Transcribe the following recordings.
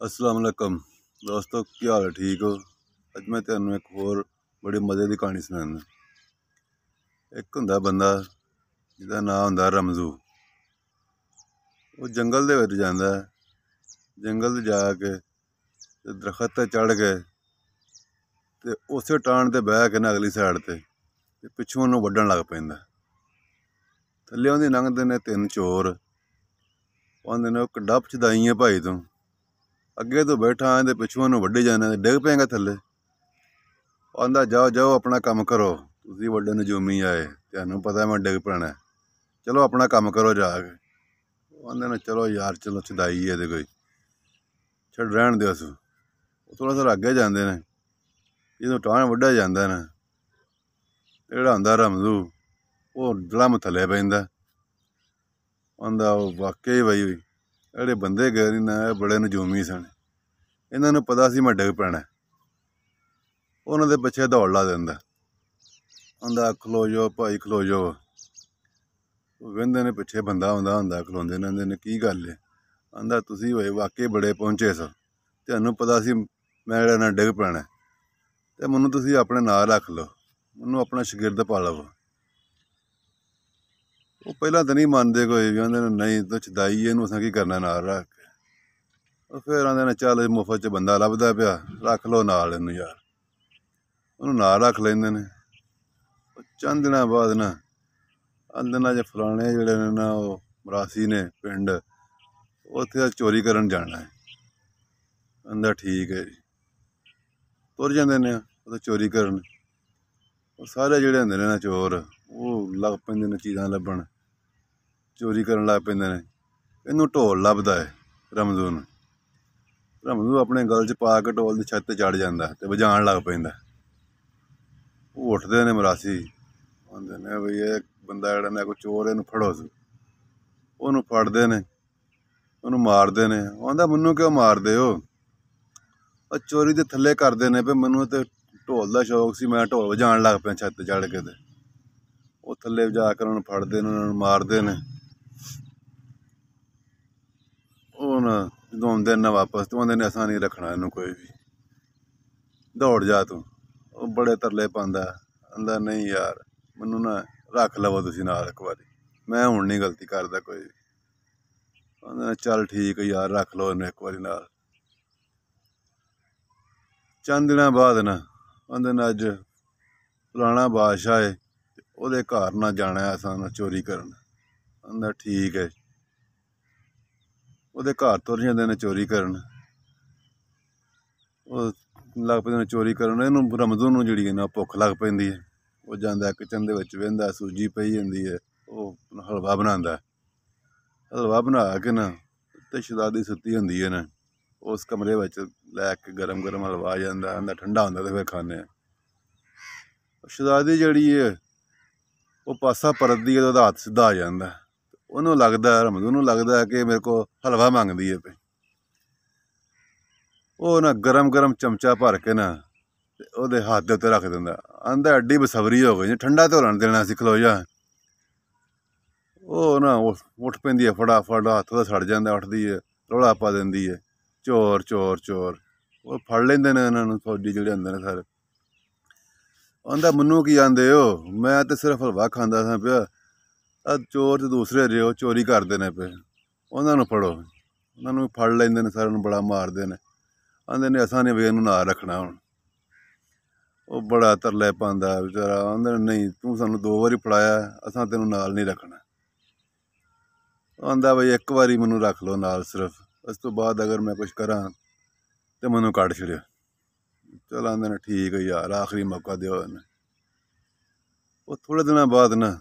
अस्सलाम वालेकुम दोस्तों, की हाल है? ठीक हो? अज मैं तुहानू एक होर बड़ी मज़े की कहानी सुनाना। एक हुंदा बंदा जिहदा नां हुंदा रमजू। वो जंगल दे विच जांदा है। जंगल जाके दरखत ते चढ़ के ते उसे टाण ते बह के ना अगली साइड ते पिछों उहनूं वड्ढण लग पैंदा। थल्ले उहदी लंघदे ने तीन चोर। आंदे ने डप चदाई है भाई तूं, अगे तू बैठा ते पिछों उहनूं वड्ढी जाना, डिग पेंगा थल्ले। आंदा जाओ जाओ अपना कम करो, तुसीं वड्डे नजूमी आए, तुहानूं पता मैं डिग पैना, चलो अपना कम करो जाके। आंदे ने चलो यार, चलो चदाई है ते कोई छड़ रहन दो। अस थोड़ा सारा अगे जाते हैं, जो टाण वड्ढिया जाता है जेहड़ा हुंदा रमजू, वो जलम थल्ले पैंदा। आंदा वाकई बई जेहड़े बंदे गए ना बड़े नजूमी सन, इन्हां नूं पता सी मैं डिग पैना। उन्हां दे पिछे दौड़ ला दिंदा। आंदा खलो जाओ भाई खलो जाओ। वेंदे ने पिछे बंदा आउंदा हुंदा, खलोंदे ने, आंदे ने की गल है? आंदा तुसीं होए वाकई बड़े पहुंचे सो, तुहानूं पता सी मैं जेहड़ा ना डिग पैना, ते मैनूं तुसीं अपने नाल रख लो, मैनूं अपना शगिरद पा लवो। वो पहलां तो नहीं मनदे कोई भी, आंदे ने नहीं तो चदाई इहनूं असां की करना नाल रख के। फिर आंदे ने चल मुफ्त च बंदा लभदा पिया, रख लो नाल इहनूं यार। उहनूं नाल रख लैंदे ने। चंद दिनां बाद ना आंदे ना जे फलाने जेहड़े ने ना वो मरासी ने पिंड, उत्थे चोरी करन जाना है। आंदा ठीक है जी। तुर जांदे ने उत्थे चोरी करन। सारे जेहड़े हुंदे ने ना चोर, वो लग पैंदे ने चीज़ां लभण, चोरी करन लग पैंदे ने। इहनूं ढोल लभदा है रमजू नूं। रमजू अपने गल च पा के ढोल दी छत ते चढ़ जांदा ते वजाण लग पैंदा। वो उठदे ने मरासी, आंदे ने बई ये बंदा जेहड़ा ना कोई चोर, इहनूं फड़ो। उहनूं फड़दे ने, उहनूं मारदे ने। आंदा मैनूं क्यों मारदे हो? चोरी ते थल्ले करदे ने पे, मैनूं ते ढोल दा शौक सी, मैं ढोल वजाण लग पिया छत ते चढ़ के। ते वो थल्ले जाकर उन्होंने फड़दे ने, उन्होंने मारदे ने। ਉਹ ਨਾ ਜਦੋਂ ਆਉਂਦੇ ਨੇ ਵਾਪਸ ਤੋਂ ਆਂਦੇ ਨੇ ਅਸਾਂ ਨਹੀਂ ਰੱਖਣਾ ਇਹਨੂੰ ਕੋਈ ਵੀ, ਦੌੜ ਜਾ ਤੂੰ। ਉਹ ਬੜੇ ਤਰਲੇ ਪਾਉਂਦਾ, ਆਂਦਾ ਨਹੀਂ ਯਾਰ ਮੈਨੂੰ ਨਾ ਰੱਖ ਲਵੋ ਤੁਸੀਂ ਨਾਲ ਇੱਕ ਵਾਰੀ, ਮੈਂ ਹੁਣ ਨਹੀਂ ਗਲਤੀ ਕਰਦਾ ਕੋਈ ਵੀ। ਆਂਦਾ ਚੱਲ ਠੀਕ ਯਾਰ, ਰੱਖ ਲਓ ਇਹਨੂੰ ਇੱਕ ਵਾਰੀ ਨਾਲ। ਚੰਦ ਦਿਨਾਂ ਬਾਅਦ ਨਾ ਆਂਦੇ ਨੇ ਅੱਜ ਫਲਾਣਾ ਬਾਦਸ਼ਾਹ ਹੈ, ਉਹਦੇ ਘਰ ਨਾ ਜਾਣਾ ਅਸਾਂ ਨਾ ਚੋਰੀ ਕਰਨ। ਆਂਦਾ ਠੀਕ ਹੈ। ਉਹਦੇ ਘਰ ਤੁਰ ਜਾਂਦੇ ਨੇ ਚੋਰੀ ਕਰਨ। ਉਹ ਲੱਗ ਪੈਂਦੇ ਨੇ ਚੋਰੀ ਕਰਨ। ਇਹਨੂੰ ਰਮਜ਼ੂ ਨੂੰ ਜਿਹੜੀ ਨਾ ਭੁੱਖ ਲੱਗ ਪੈਂਦੀ ਹੈ। ਉਹ ਜਾਂਦਾ ਕਿਚਨ ਦੇ ਵਿੱਚ ਵਹਿੰਦਾ, ਸੂਜੀ ਪਈ ਹੁੰਦੀ ਹੈ, ਉਹ ਹਲਵਾ ਬਣਾਉਂਦਾ। ਹਲਵਾ ਬਣਾ ਕੇ ਨਾ ਤੇ ਸ਼ਹਜ਼ਾਦੀ ਸੁੱਤੀ ਹੁੰਦੀ ਹੈ ਨਾ, ਉਸ ਕਮਰੇ ਵਿੱਚ ਲੈ ਕੇ ਗਰਮ ਗਰਮ ਹਲਵਾ ਆ ਜਾਂਦਾ। ਆਂਦਾ ਠੰਡਾ ਹੁੰਦਾ ਤੇ ਫਿਰ ਖਾਂਦੇ ਹਾਂ। ਸ਼ਹਜ਼ਾਦੀ ਜਿਹੜੀ ਹੈ ਉਹ ਪਾਸਾ ਪਰਤਦੀ ਹੈ, ਉਹਦਾ ਹੱਥ ਸਿੱਧਾ ਆ ਜਾਂਦਾ। ਉਹਨੂੰ ਲੱਗਦਾ, ਰਮਜ਼ੂ ਨੂੰ ਲੱਗਦਾ ਕਿ ਮੇਰੇ ਕੋਲ ਹਲਵਾ ਮੰਗਦੀ ਹੈ ਪਈ। ਉਹ ਨਾ ਗਰਮ ਗਰਮ ਚਮਚਾ ਭਰ ਕੇ ਨਾ ਤੇ ਉਹਦੇ ਹੱਥ ਦੇ ਉੱਤੇ ਰੱਖ ਦਿੰਦਾ। ਆਂਦਾ ਐਡੀ ਬਸਬਰੀ ਹੋ ਗਈ, ਠੰਡਾ ਤੇ ਹੋਣ ਦੇਣਾ ਸੀ, ਖਲੋ ਜਾ। ਉਹ ਨਾ ਉੱਠ ਪੈਂਦੀ ਹੈ ਫਟਾਫਟ, ਹੱਥ ਉਹਦਾ ਸੜ ਜਾਂਦਾ, ਉੱਠਦੀ ਹੈ, ਰੌਲਾ ਪਾ ਦਿੰਦੀ ਹੈ, ਚੋਰ ਚੋਰ ਚੋਰ। ਉਹ ਫੜ ਲੈਂਦੇ ਨੇ ਇਹਨਾਂ ਨੂੰ, ਫੌਜੀ ਜਿਹੜੇ ਹੁੰਦੇ ਨੇ ਸਾਰੇ। ਆਂਦਾ ਮੈਨੂੰ ਕੀ ਆਂਦੇ ਹੋ, ਮੈਂ ਤਾਂ ਸਿਰਫ ਹਲਵਾ ਖਾਂਦਾ ਸਾਂ ਪਿਆ, ਚੋਰ ਤੇ ਦੂਸਰੇ ਰਿਓ ਚੋਰੀ ਕਰਦੇ ਨੇ ਪਏ, ਉਹਨਾਂ ਨੂੰ ਫੜੋ। ਉਹਨਾਂ ਨੂੰ ਫੜ ਲੈਂਦੇ ਨੇ, ਸਾਰਿਆਂ ਨੂੰ ਬੜਾ ਮਾਰਦੇ ਨੇ। ਆਂਦੇ ਨੇ ਅਸਾਂ ਨੇ ਵੀ ਇਹਨੂੰ ਨਾਲ ਰੱਖਣਾ ਹੁਣ। ਉਹ ਬੜਾ ਤਰਲੇ ਪਾਉਂਦਾ ਵਿਚਾਰਾ। ਆਂਦੇ ਨੇ ਨਹੀਂ, ਤੂੰ ਸਾਨੂੰ 2 ਵਾਰੀ ਫੜਾਇਆ, ਅਸਾਂ ਤੈਨੂੰ ਨਾਲ ਨਹੀਂ ਰੱਖਣਾ। ਆਂਦਾ ਬਈ ਇੱਕ ਵਾਰੀ ਮੈਨੂੰ ਰੱਖ ਲਓ ਨਾਲ ਸਿਰਫ, ਇਸ ਤੋਂ ਬਾਅਦ ਅਗਰ ਮੈਂ ਕੁਛ ਕਰਾਂ ਤੇ ਮੈਨੂੰ ਕੱਢ ਛੱਡਿਓ। ਚਲ ਆਂਦੇ ਨੇ ਠੀਕ ਹੈ ਯਾਰ, ਆਖਰੀ ਮੌਕਾ ਦਿਓ ਇਹਨੇ। ਉਹ ਥੋੜ੍ਹੇ ਦਿਨਾਂ ਬਾਅਦ ਨਾ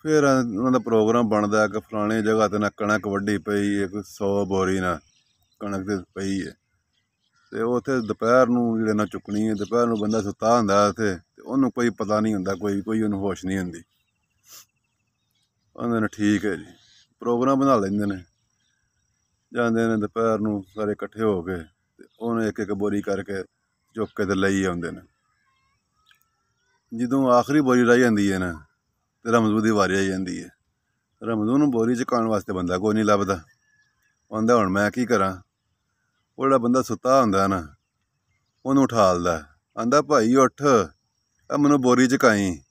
ਫਿਰ ਉਹਨਾਂ ਦਾ ਪ੍ਰੋਗਰਾਮ ਬਣਦਾ ਕਿ ਫਲਾਣੀ ਜਗ੍ਹਾ 'ਤੇ ਨਾ ਕਣਕ ਵੱਢੀ ਪਈ ਹੈ, ਕੋਈ 100 ਬੋਰੀ ਨਾ ਕਣਕ ਤੇ ਪਈ ਹੈ, ਤੇ ਉੱਥੇ ਦੁਪਹਿਰ ਨੂੰ ਜਿਹੜੇ ਨਾ ਚੁੱਕਣੀ ਹੈ। ਦੁਪਹਿਰ ਨੂੰ ਬੰਦਾ ਸੁੱਤਾ ਹੁੰਦਾ ਉੱਥੇ, ਤੇ ਉਹਨੂੰ ਕੋਈ ਪਤਾ ਨਹੀਂ ਹੁੰਦਾ, ਕੋਈ ਉਹਨੂੰ ਹੋਸ਼ ਨਹੀਂ ਹੁੰਦੀ। ਆਂਦੇ ਨੇ ਠੀਕ ਹੈ ਜੀ, ਪ੍ਰੋਗਰਾਮ ਬਣਾ ਲੈਂਦੇ ਨੇ। ਜਾਂਦੇ ਨੇ ਦੁਪਹਿਰ ਨੂੰ ਸਾਰੇ ਇਕੱਠੇ ਹੋ ਕੇ, ਤੇ ਉਹਨੂੰ ਇੱਕ ਇੱਕ ਬੋਰੀ ਕਰਕੇ ਚੁੱਕ ਕੇ ਤੇ ਲਈ ਆਉਂਦੇ ਨੇ। ਜਦੋਂ ਆਖਰੀ ਬੋਰੀ ਰਹਿ ਜਾਂਦੀ ਹੈ ਨਾ, ਤੇ ਰਮਜ਼ੂ ਦੀ ਵਾਰੀ ਆ ਜਾਂਦੀ ਹੈ। ਰਮਜ਼ੂ ਨੂੰ ਬੋਰੀ 'ਚ ਚੁਕਾਉਣ ਵਾਸਤੇ ਬੰਦਾ ਕੋਈ ਨਹੀਂ ਲੱਭਦਾ। ਆਂਦਾ ਹੁਣ ਮੈਂ ਕੀ ਕਰਾਂ। ਉਹ ਜਿਹੜਾ ਬੰਦਾ ਸੁੱਤਾ ਹੁੰਦਾ ਨਾ ਉਹਨੂੰ ਉਠਾਲਦਾ, ਆਂਦਾ ਭਾਈ ਉੱਠ, ਆ ਮੈਨੂੰ ਬੋਰੀ ਚਕਾਈ।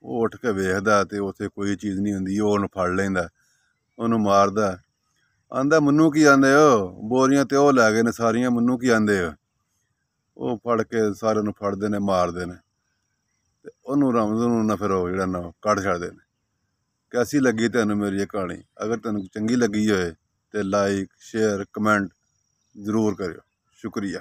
ਉਹ ਉੱਠ ਕੇ ਵੇਖਦਾ ਤੇ ਉੱਥੇ ਕੋਈ ਚੀਜ਼ ਨਹੀਂ ਹੁੰਦੀ। ਉਹ ਉਹਨੂੰ ਫੜ ਲੈਂਦਾ, ਉਹਨੂੰ ਮਾਰਦਾ, ਆਂਦਾ ਮੈਨੂੰ ਕੀ ਆਂਦੇ ਹੋ, ਬੋਰੀਆਂ ਤੇ ਉਹ ਲੈ ਗਏ ਨੇ ਸਾਰੀਆਂ, ਮੈਨੂੰ ਕੀ ਆਂਦੇ ਹੋ। ਉਹ ਫੜ ਕੇ ਸਾਰਿਆਂ ਨੂੰ ਫੜਦੇ ਨੇ, ਮਾਰਦੇ ਨੇ ਤੇ ਉਹਨੂੰ ਰਮਜ਼ੂ ਨੂੰ ਨਾ ਫਿਰ ਉਹ ਜਿਹੜਾ ਨਾ ਕੱਢ ਛੱਡਦੇ ਨੇ। ਕੈਸੀ ਲੱਗੀ ਤੈਨੂੰ ਮੇਰੀ ਇਹ ਕਹਾਣੀ? ਅਗਰ ਤੈਨੂੰ ਚੰਗੀ ਲੱਗੀ ਹੋਏ ਤੇ ਲਾਈਕ, ਸ਼ੇਅਰ, ਕਮੈਂਟ ਜ਼ਰੂਰ ਕਰਿਓ। ਸ਼ੁਕਰੀਆ।